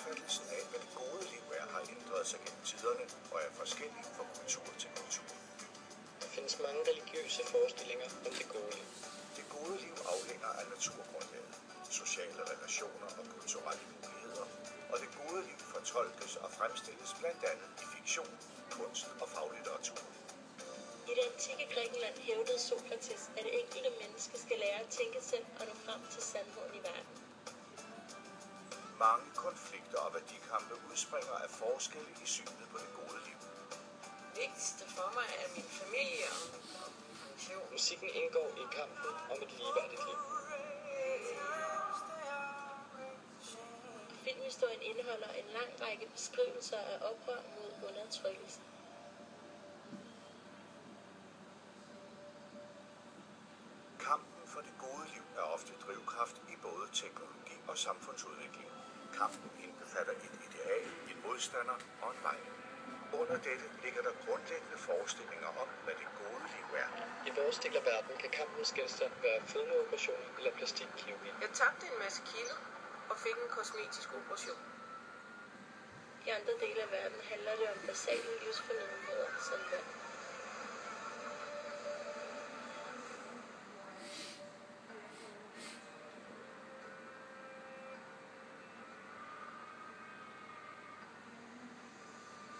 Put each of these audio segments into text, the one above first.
Opfattelsen af, hvad det gode liv er, har ændret sig gennem tiderne og er forskellig fra kultur til kultur. Der findes mange religiøse forestillinger om det gode liv. Det gode liv afhænger af naturgrundlaget, sociale relationer og kulturelle muligheder, og det gode liv fortolkes og fremstilles blandt andet i fiktion, kunst og faglitteratur. I det antikke Grækenland hævdede Sokrates, at det enkelte menneske skal lære at tænke selv og nå frem til sandheden i verden. Mange konflikter og værdikampe udspringer af forskelle i synet på det gode liv. Vigtigste for mig er min familie og pension. Musikken indgår i kampen om et ligeværdigt liv. Filmhistorien indeholder en lang række beskrivelser af oprør mod undertrykkelse. Kampen for det gode liv er ofte drivkraft i både teknologi og samfundsudvikling. Kampen indbefatter et ideal, en modstander og en vej. Under dette ligger der grundlæggende forestillinger om, hvad det gode liv er. I vores del af verden kan kampens genstand være fedmeoperationer eller plastikkirurgi. Jeg tabte en masse kilo og fik en kosmetisk operation. I andre dele af verden handler det om basale livsfornødenheder som vand.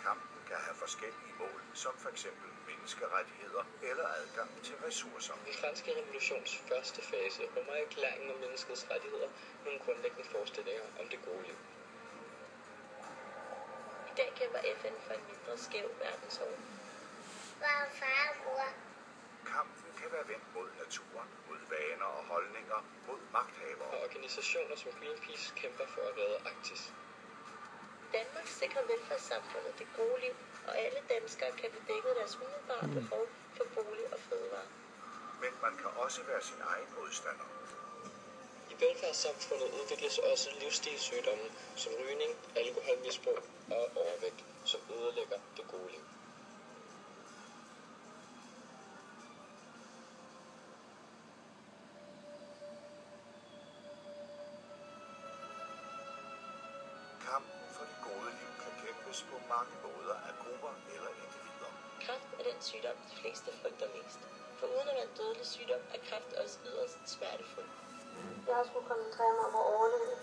Kampen kan have forskellige mål, som f.eks. menneskerettigheder eller adgang til ressourcer. Den franske revolutions første fase rummer erklæringen om menneskets rettigheder nogle grundlæggende forestillinger om det gode liv. I dag kæmper FN for en mindre skæv verdensorden. Hvor far og mor. Kampen kan være vendt mod naturen, mod vaner og holdninger, mod magthavere. Og organisationer som Greenpeace kæmper for at redde Arktis. Danmark sikrer velfærdssamfundet det gode liv, og alle danskere kan få dækket deres umiddelbare behov for bolig og fødevarer. Men man kan også være sin egen modstander. I velfærdssamfundet udvikles også livsstilssygdomme som rygning, alkoholmisbrug og overvægt, som ødelægger det gode liv. Kampen for det gode liv kan kæmpes på mange måder af grupper eller individer. Kræft er den sygdom, de fleste frygter mest. For uden at være en dødelig sygdom, er kræft også yderst smertefuld. Jeg har skulle koncentrere mig om at overleve.